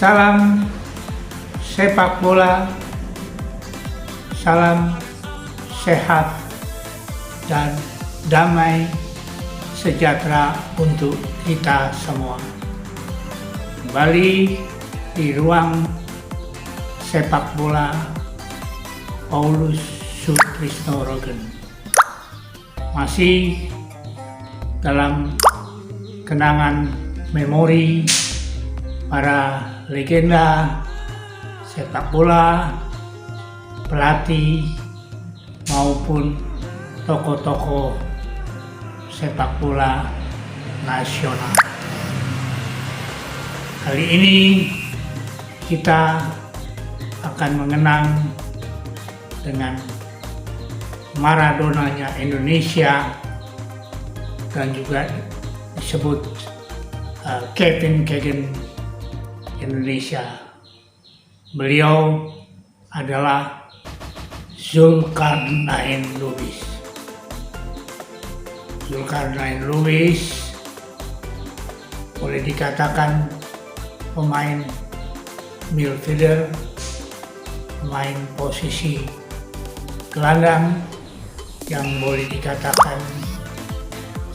Salam sepak bola, salam sehat dan damai sejahtera untuk kita semua. Kembali di ruang sepak bola Paulus Sutrisno Rogen. Masih dalam kenangan memori para legenda sepak bola, pelatih maupun tokoh-tokoh sepak bola nasional. Kali ini kita akan mengenang dengan Maradonanya Indonesia dan juga disebut Kevin Keegan Indonesia. Beliau adalah Zulkarnain Lubis. Zulkarnain Lubis boleh dikatakan pemain midfielder, pemain posisi gelandang yang boleh dikatakan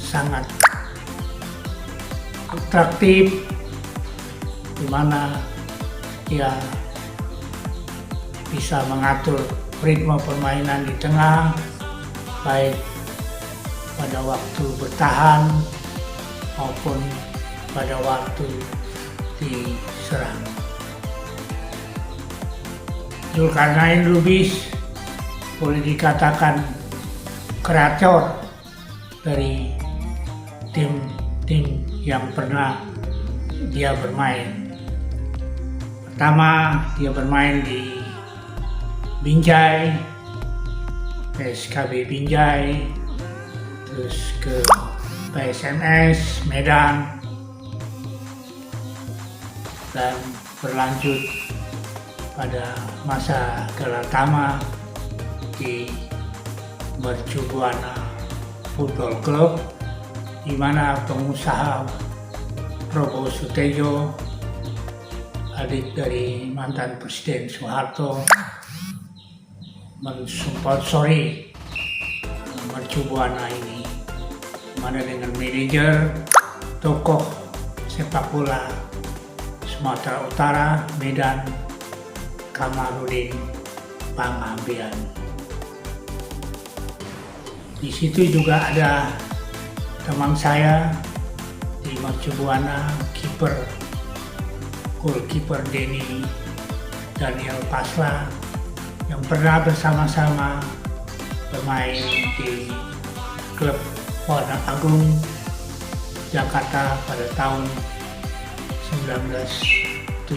sangat atraktif, di mana dia bisa mengatur ritme permainan di tengah, baik pada waktu bertahan maupun pada waktu diserang. Zulkarnain Lubis boleh dikatakan kreator dari tim yang pernah dia bermain. Pertama, dia bermain di Binjai, PSKB Binjai, terus ke PSMS Medan, dan berlanjut pada masa Galatama di Mercu Buana Football Club, di mana pengusaha Prabowo Sutejo, adik dari mantan Presiden Soeharto, mensponsori Mercu Buana ini, mana dengan manajer tokoh sepak bola Sumatera Utara, Medan, Kamarudin Pangambian. Di situ juga ada teman saya di Mercu Buana, goalkeeper Denny Daniel Pasla, yang pernah bersama-sama bermain di klub Warna Agung Jakarta pada tahun 1975.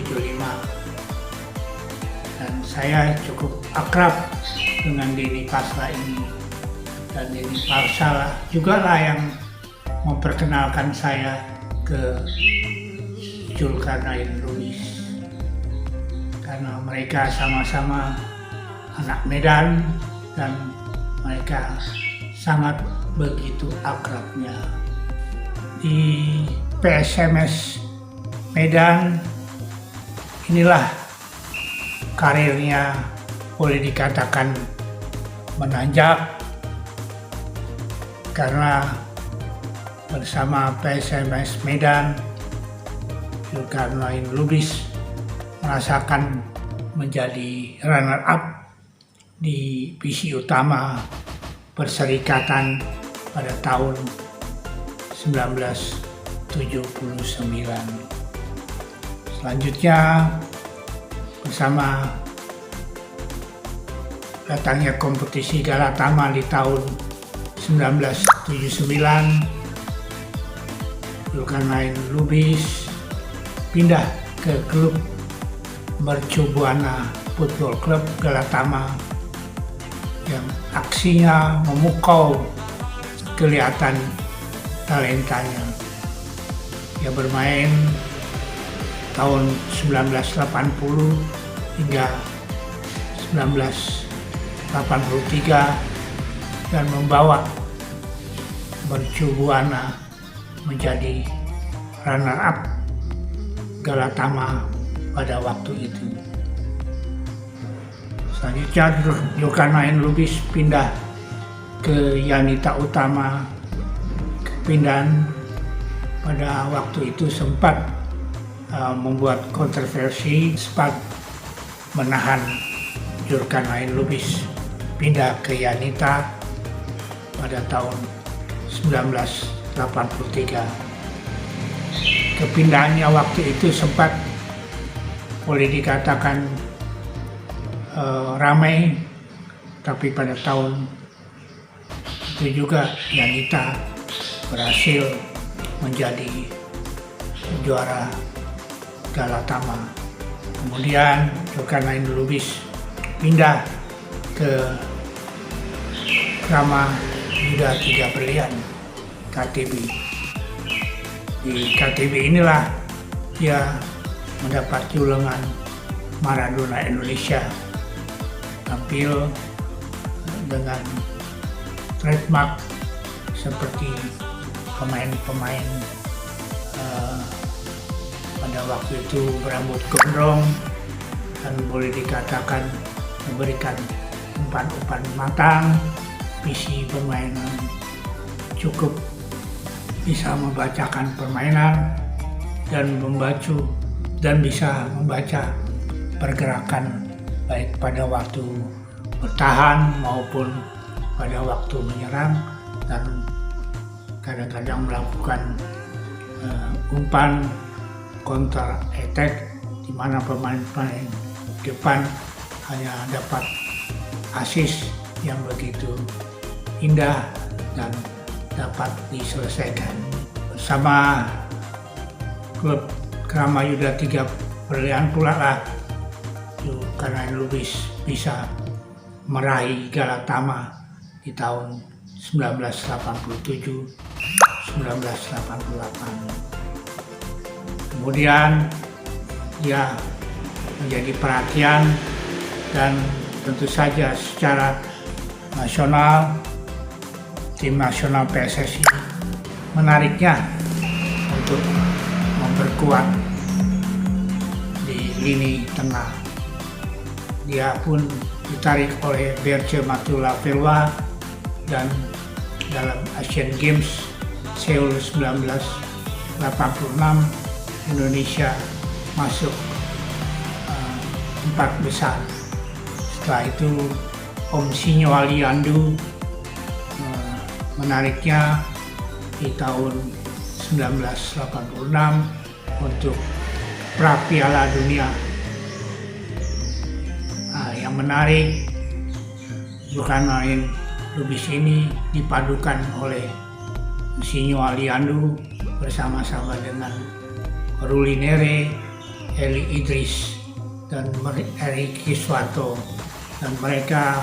Dan saya cukup akrab dengan Denny Pasla ini, dan Denny Pasla juga lah yang memperkenalkan saya ke Zulkarnain Lubis, karena mereka sama-sama anak Medan dan mereka sangat begitu akrabnya. Di PSMS Medan inilah karirnya boleh dikatakan menanjak, karena bersama PSMS Medan, Zulkarnain Lubis merasakan menjadi runner up di visi utama Perserikatan pada tahun 1979. Selanjutnya, bersama datangnya kompetisi Galatama di tahun 1979, Zulkarnain Lubis pindah ke klub Mercu Buana Football Club Galatama yang aksinya memukau kelihatan talentanya. Dia bermain tahun 1980 hingga 1983 dan membawa Mercu Buana menjadi runner up Galatama pada waktu itu. Selanjutnya Zulkarnain Lubis pindah ke Yanita Utama. Kepindahan pada waktu itu sempat membuat kontroversi, sempat menahan Zulkarnain Lubis pindah ke Yanita pada tahun 1983. Kepindahannya waktu itu sempat boleh dikatakan ramai, tapi pada tahun itu juga Yanita berhasil menjadi juara Galatama. Kemudian Zulkarnain Lubis pindah ke Krama Yuda 3 Berlian KTB. Di KTB inilah dia mendapat julukan Maradona Indonesia, tampil dengan trademark seperti pemain-pemain pada waktu itu berambut gondrong dan boleh dikatakan memberikan umpan-umpan matang, visi permainan cukup bisa membacakan permainan dan bisa membaca pergerakan baik pada waktu bertahan maupun pada waktu menyerang, dan kadang-kadang melakukan umpan counter attack di mana pemain-pemain depan hanya dapat assist yang begitu indah dan dapat diselesaikan. Bersama klub Krama Yuda 3 Berlian pula lah Zulkarnain Lubis bisa meraih Galatama di tahun 1987, 1988. Kemudian dia menjadi perhatian dan tentu saja secara nasional tim nasional PSSI menariknya untuk memperkuat di lini tengah. Dia pun ditarik oleh Berce Matula-Velwa, dan dalam Asian Games Seoul 1986 Indonesia masuk 4 besar. Setelah itu Om Sinyo Aliandu menariknya di tahun 1986 untuk pra Piala Dunia. Yang menarik, Zulkarnain Lubis ini dipadukan oleh Sinyo Aliandu bersama-sama dengan Ruli Nere, Eli Idris, dan Eri Kiswanto, dan mereka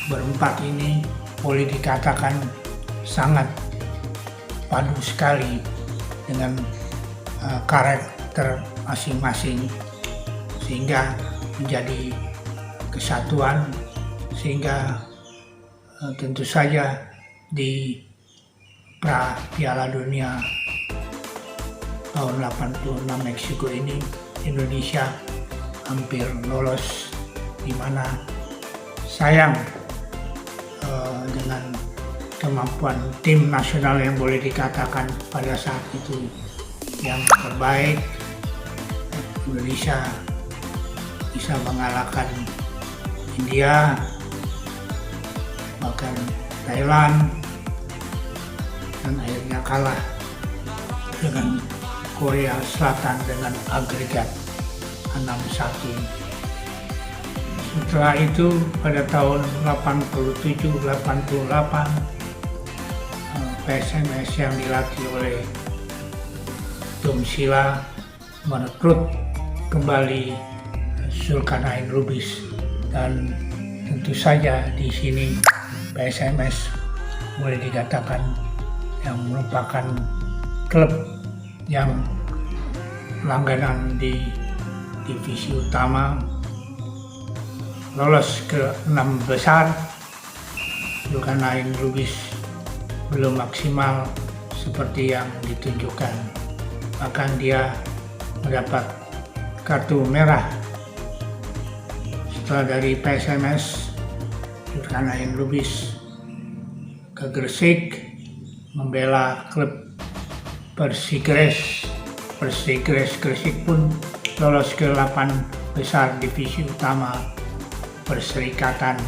berempat ini boleh dikatakan sangat padu sekali dengan karakter masing-masing, sehingga menjadi kesatuan, sehingga tentu saja di pra Piala Dunia tahun 86 Meksiko ini Indonesia hampir lolos, di mana sayang dengan kemampuan tim nasional yang boleh dikatakan pada saat itu yang terbaik, Indonesia bisa mengalahkan India, bahkan Thailand, dan akhirnya kalah dengan Korea Selatan dengan agregat 6-1. Setelah itu pada tahun 87-88 PSMS yang dilatih oleh Tum Sila merekrut kembali Zulkarnain Lubis, dan tentu saja di sini PSMS boleh dikatakan yang merupakan klub yang langganan di divisi utama, lolos ke 6 besar. Zulkarnain Lubis belum maksimal seperti yang ditunjukkan, bahkan dia mendapat kartu merah. Setelah dari PSMS, Zulkarnain Lubis ke Gresik membela klub Persigres. Persigres Gresik pun lolos ke 8 besar divisi utama Perserikatan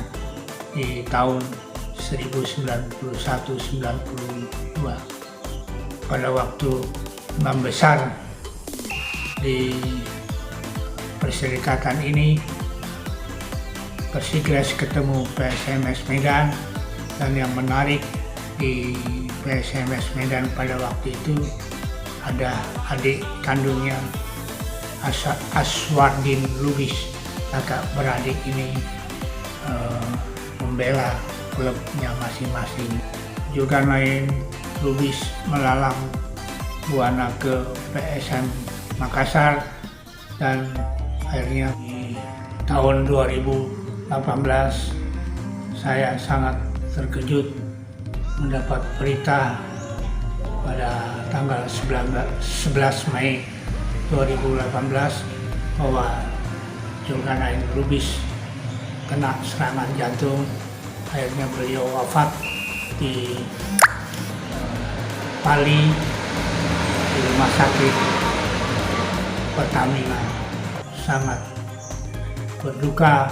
di tahun 1991-92. Pada waktu 6 besar di Perserikatan ini, Persigres ketemu PSMS Medan, dan yang menarik di PSMS Medan pada waktu itu ada adik kandungnya Aswardin Lubis. Kakak beradik ini membela klubnya masing-masing. Zulkarnain Lubis melalang buana ke PSM Makassar, dan akhirnya di tahun 2018 saya sangat terkejut mendapat berita pada tanggal 11 Mei 2018 bahwa Zulkarnain Lubis kena serangan jantung. Akhirnya beliau wafat di Bali di rumah sakit Pertamina. Sangat berduka,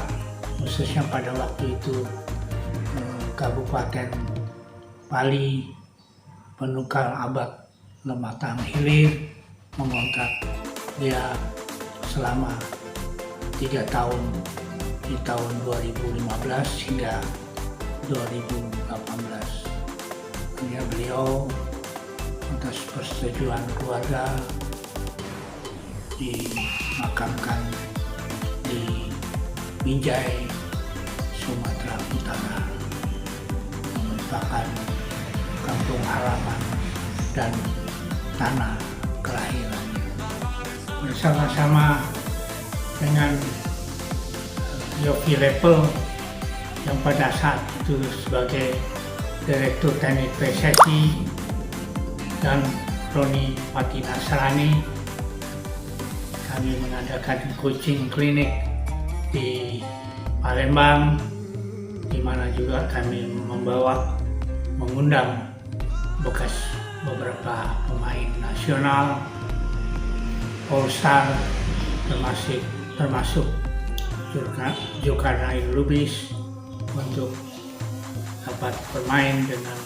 khususnya pada waktu itu Kabupaten Bali Penukar Abad Lematang Hilir mengontrak dia selama 3 tahun di tahun 2015 hingga 2018. Hanya beliau atas persetujuan keluarga dimakamkan di Binjai, Sumatera Utara, merupakan kampung halaman dan tanah kelahirannya. Bersama-sama dengan Yofi Lepel yang pada saat itu sebagai Direktur Teknik PSSI, dan Roni Patinasrani, kami mengadakan coaching klinik di Palembang, di mana juga kami mengundang beberapa pemain nasional, All-Star, termasuk Zulkarnain Lubis, untuk dapat bermain dengan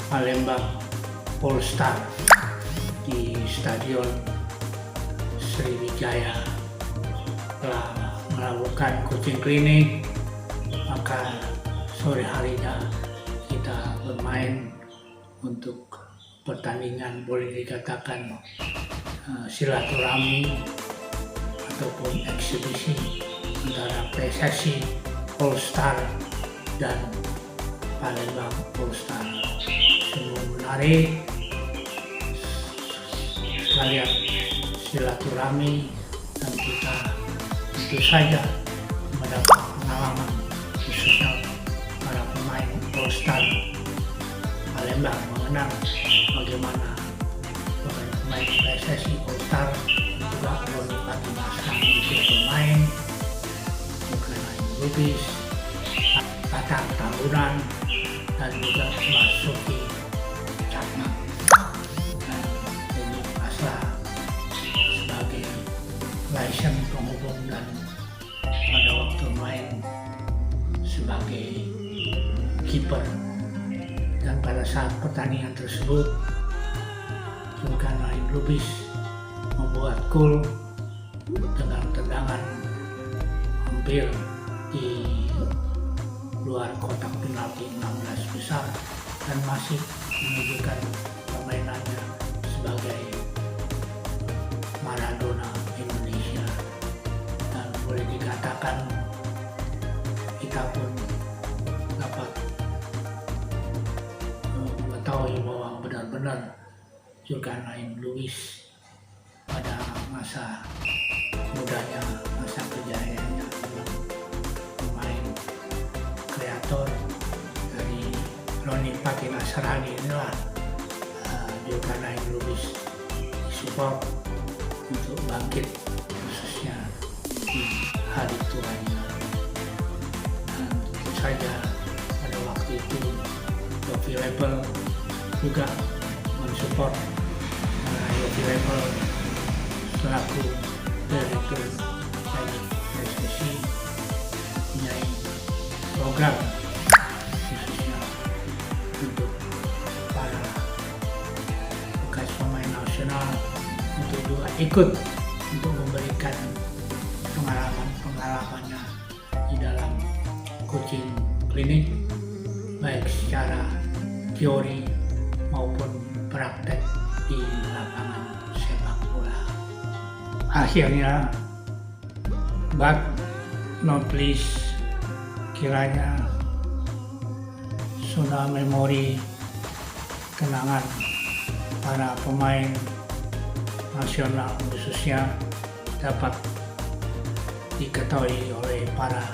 Palembang All-Star di Stadion Sriwijaya. Telah melakukan coaching klinik, maka sore harinya kita bermain untuk pertandingan boleh dikatakan silaturahmi ataupun eksibisi antara PSSI All-Star dan Palembang All-Star. Sungguh menarik, sekalian silaturahmi, dan kita tentu saja mendapat pengalaman, khususnya para pemain All-Star Palembang mengenal bagaimana pemain PSSI All-Star juga Roni Patinasrani itu bermain, Zulkarnain Lubis, Tatang Tambunan, dan juga Masuki Cakma. Dan ini Asla sebagai license penghubung, dan pada waktu main sebagai kiper. Dan pada saat pertandingan tersebut, Zulkarnain Lubis membuat gol dengan tendangan hampir di luar kotak penalti 16 besar, dan masih menunjukkan permainannya sebagai Maradona Indonesia. Dan boleh dikatakan kita pun dapat mengetahui bahwa benar-benar Zulkarnain Lubis pada masa mudanya, masa kejayaannya, pemain kreator dari Roni Patinasrani inilah Zulkarnain Lubis disupport untuk bangkit, khususnya di hari Tuhannya. Dan tentu saja pada waktu itu Yofi Label juga mensupport Yofi Label selaku direktur dari PSSI mempunyai program khususnya untuk para bekas pemain nasional untuk juga ikut untuk memberikan pengalamannya di dalam coaching klinik, baik secara teori maupun praktek di lapangan sepak bola. Akhirnya, but not least, kiranya zona memori kenangan para pemain nasional khususnya dapat diketahui oleh para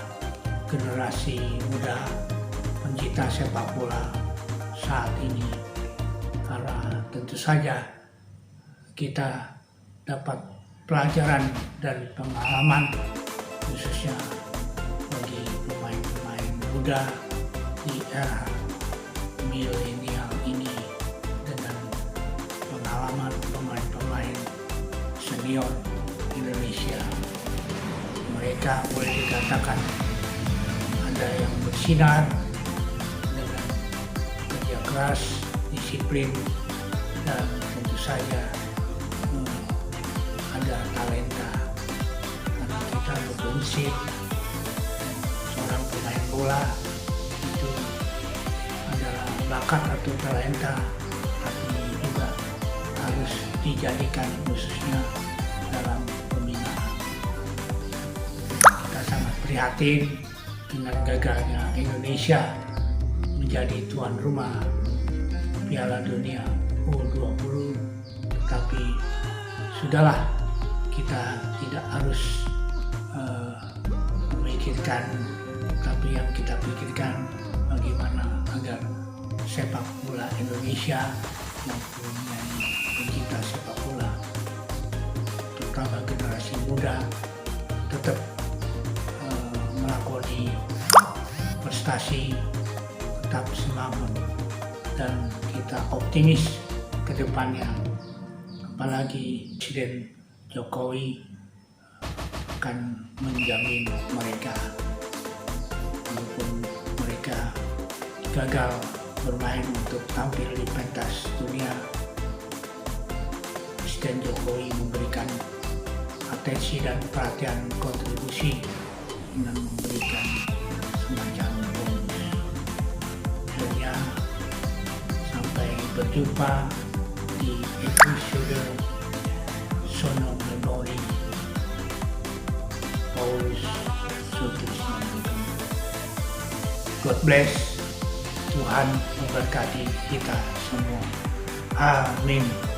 generasi muda pencinta sepak bola saat ini, karena tentu saja kita dapat pelajaran dari pengalaman khususnya bagi pemain-pemain muda di era milenial ini dengan pengalaman pemain-pemain senior Indonesia. Mereka boleh dikatakan ada yang bersinar dengan kerja keras, disiplin, dan tentu saja ada talenta. Karena kita berprinsip seorang pemain bola itu adalah bakat atau talenta, tapi juga harus dijadikan khususnya dalam pembinaan. Kita sangat prihatin dengan gagalnya Indonesia menjadi tuan rumah Piala Dunia U20, tetapi sudahlah, kita tidak harus memikirkan, tapi yang kita pikirkan bagaimana agar sepak bola Indonesia mempunyai pencinta sepak bola, terutama generasi muda, tetap melakoni prestasi, tetap semangat, dan kita optimis ke depannya. Apalagi Presiden Jokowi akan menjamin mereka, walaupun mereka gagal bermain untuk tampil di pentas dunia, Presiden Jokowi memberikan atensi dan perhatian kontribusi dengan memberikan semacam bonus. Akhirnya, sampai berjumpa di episode Zona Memori Paulus Sutrisno. God bless. Tuhan memberkati kita semua. Amin.